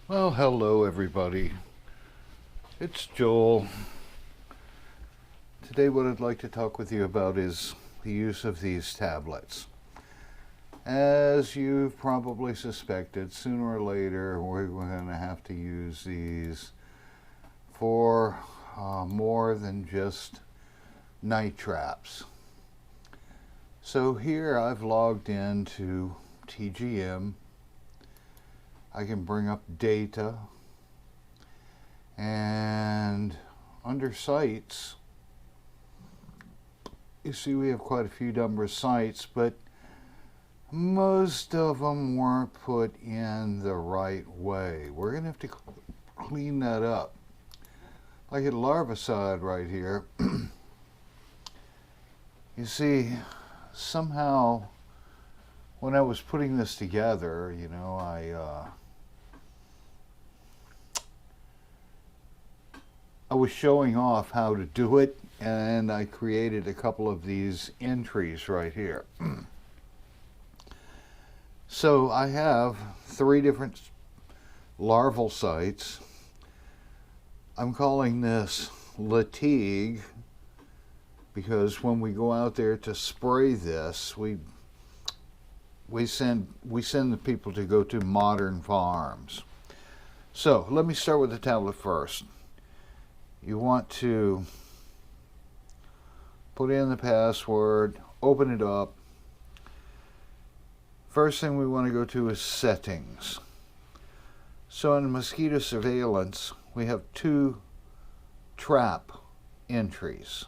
Well, hello everybody. It's Joel. Today what I'd like to talk with you about is the use of these tablets. As you've probably suspected, sooner or later we're going to have to use these for more than just night traps. So here I've logged into TGM. I can bring up data, and under sites you see we have quite a few number of sites, but most of them weren't put in the right way. We're going to have to clean that up. Like at Larvacide right here, you see somehow when I was putting this together, I was showing off how to do it, and I created a couple of these entries right here. So I have 3 different larval sites. I'm calling this Latigue because when we go out there to spray this, we send the people to go to modern farms. So let me start with the tablet first. You want to put in the password, open it up. First thing we want to go to is settings. So in mosquito surveillance, we have 2 trap entries.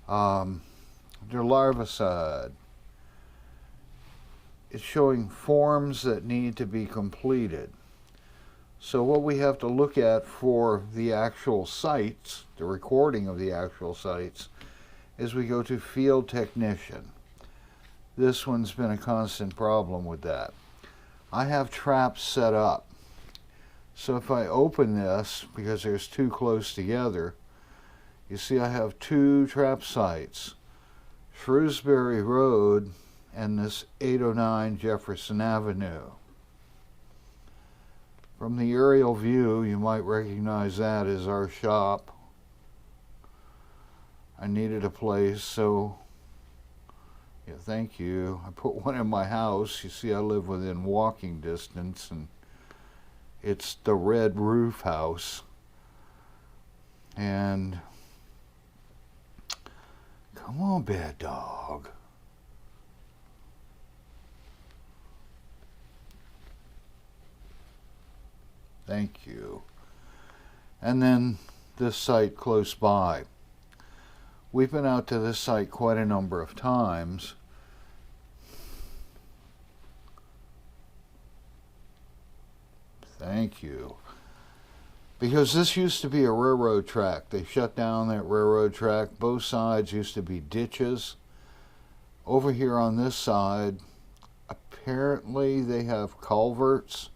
The Larvacide. It's showing forms that need to be completed. So what we have to look at for the actual sites, the recording of the actual sites, is we go to Field Technician. This one's been a constant problem with that. I have traps set up. So if I open this, because there's 2 close together, you see I have 2 trap sites. Shrewsbury Road and this 809 Jefferson Avenue. From the aerial view, you might recognize that as our shop. I needed a place, so yeah, thank you. I put one in my house. You see I live within walking distance, and it's the red roof house. And come on, bad dog. Thank you. And then this site close by. We've been out to this site quite a number of times. Thank you. Because this used to be a railroad track. They shut down that railroad track. Both sides used to be ditches. Over here on this side, apparently they have culverts.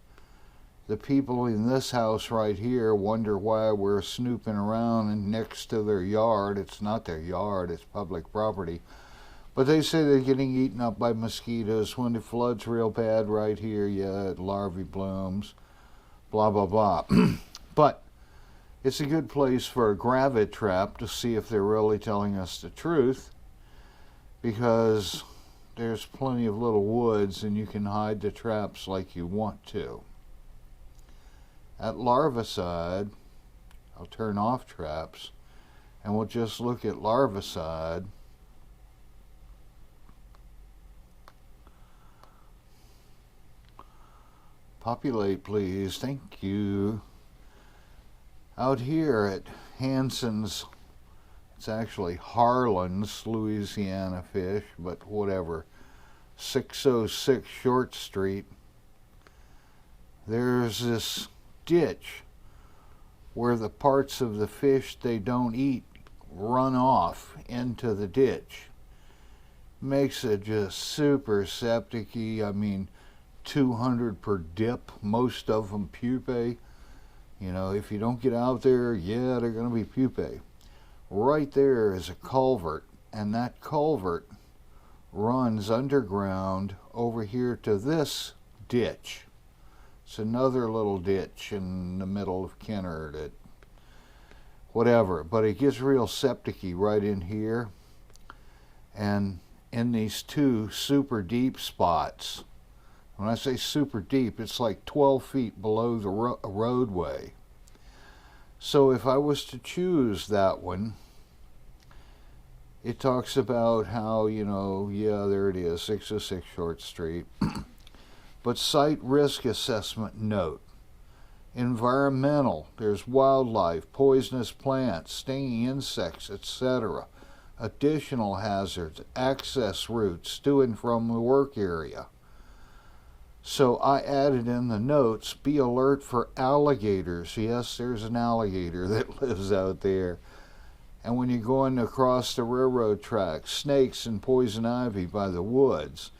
The people in this house right here wonder why we're snooping around next to their yard. It's not their yard, it's public property. But they say they're getting eaten up by mosquitoes. When it floods real bad right here, yeah, larvae blooms, blah, blah, blah. But it's a good place for a gravid trap to see if they're really telling us the truth, because there's plenty of little woods and you can hide the traps like you want to. At Larvacide, I'll turn off traps and we'll just look at Larvacide. Populate, please. Thank you. Out here at Hanson's, it's actually Harlan's Louisiana fish, but whatever, 606 Short Street, there's this ditch where the parts of the fish they don't eat run off into the ditch. Makes it just super septic-y. I mean, 200 per dip, most of them pupae. You know, if you don't get out there, yeah, they're going to be pupae. Right there is a culvert, and that culvert runs underground over here to this ditch. It's another little ditch in the middle of Kenner that, whatever. But it gets real septic-y right in here. And in these two super deep spots, when I say super deep, it's like 12 feet below the roadway. So if I was to choose that one, it talks about how, you know, yeah, there it is, 606 Short Street. But site risk assessment note. Environmental, there's wildlife, poisonous plants, stinging insects, etc. Additional hazards, access routes to and from the work area. So I added in the notes, be alert for alligators. Yes, there's an alligator that lives out there. And when you're going across the railroad tracks, snakes and poison ivy by the woods.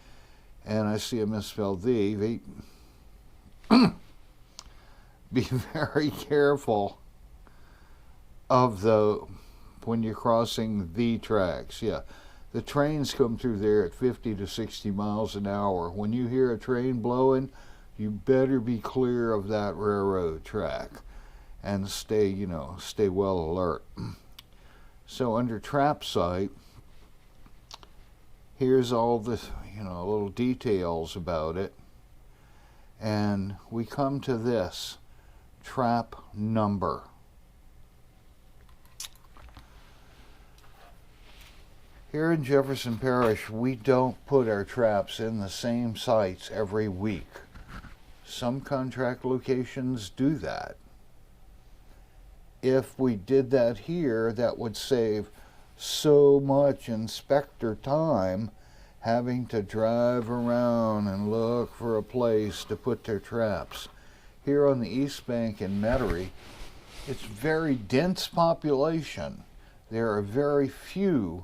And I see a misspelled V. Be very careful of when you're crossing the tracks. Yeah, the trains come through there at 50 to 60 miles an hour. When you hear a train blowing, you better be clear of that railroad track and stay well alert. So under trap site, here's all the little details about it. And we come to this trap number. Here in Jefferson Parish, we don't put our traps in the same sites every week. Some contract locations do that. If we did that here, that would save so much inspector time having to drive around and look for a place to put their traps. Here on the East Bank in Metairie, it's very dense population. There are very few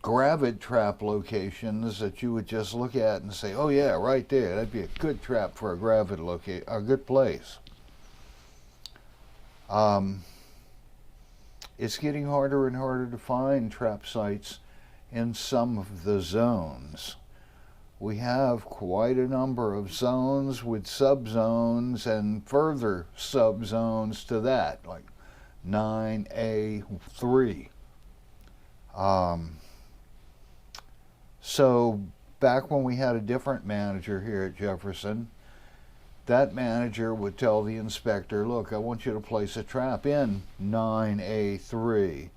gravid trap locations that you would just look at and say, oh yeah, right there, that'd be a good trap for a gravid location, a good place. It's getting harder and harder to find trap sites in some of the zones. We have quite a number of zones with subzones and further subzones to that, like 9A3. So back when we had a different manager here at Jefferson, that manager would tell the inspector, look, I want you to place a trap in 9A3,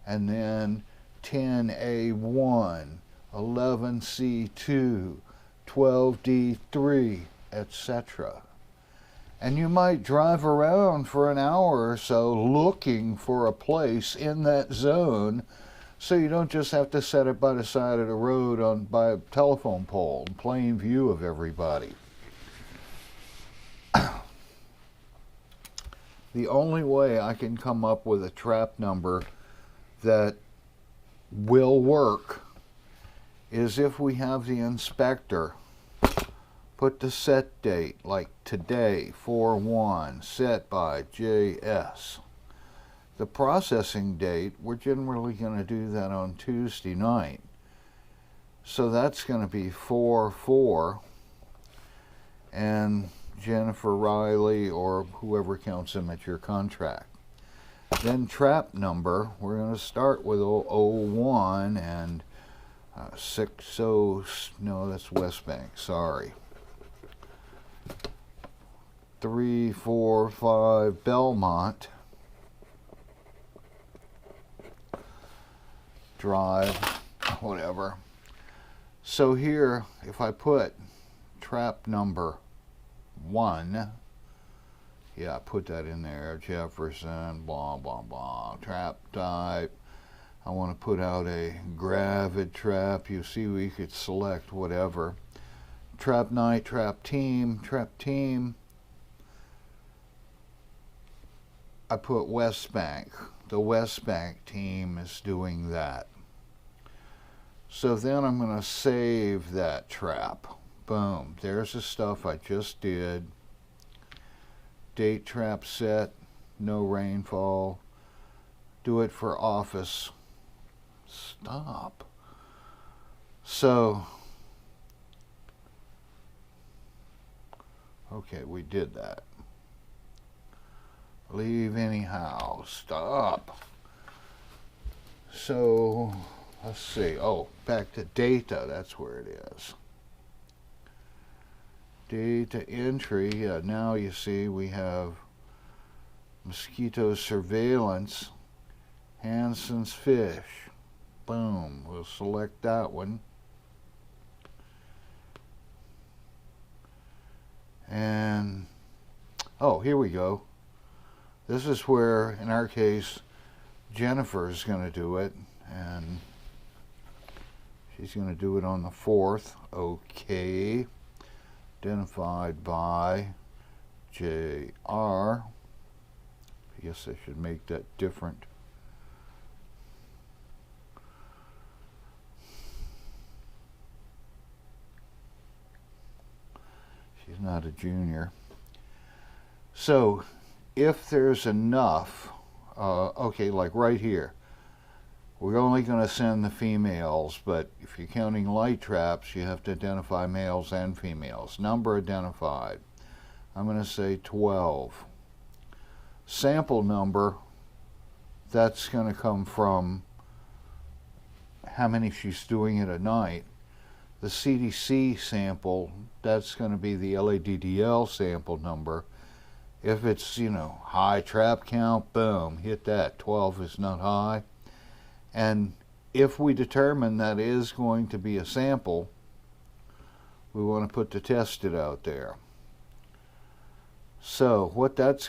and then 10A1, 11C2, 12D3, etc. And you might drive around for an hour or so looking for a place in that zone, so you don't just have to set it by the side of the road by a telephone pole in plain view of everybody. The only way I can come up with a trap number that will work is if we have the inspector put the set date, like today, 4/1, set by JS. The processing date, we're generally going to do that on Tuesday night. So that's going to be 4/4, and Jennifer Riley or whoever counts them at your contract. Then trap number, we're going to start with 001 and 60, no, that's West Bank, sorry. 345 Belmont Drive, whatever. So here, if I put trap number 1, yeah, put that in there, Jefferson, blah, blah, blah, trap type. I want to put out a gravid trap. You see, we could select whatever. Trap night, trap team. I put West Bank. The West Bank team is doing that. So then I'm going to save that trap. Boom, there's the stuff I just did. Date trap set, no rainfall. Do it for office. Stop. So Okay, we did that. Leave anyhow. Stop. So, let's see. Oh, back to data. That's where it is. Data entry. Now you see we have mosquito surveillance. Hansen's fish. Boom. We'll select that one. And, oh, here we go. This is where, in our case, Jennifer is going to do it. And she's going to do it on the 4th. Okay. Identified by JR. I guess I should make that different. She's not a junior. So, if there's enough, okay, like right here, we're only going to send the females, but if you're counting light traps, you have to identify males and females. Number identified. I'm going to say 12. Sample number, that's going to come from how many she's doing it a night. The CDC sample, that's going to be the LADDL sample number. If it's, high trap count, boom, hit that. 12 is not high. And if we determine that is going to be a sample, we want to put the tested out there. So what that's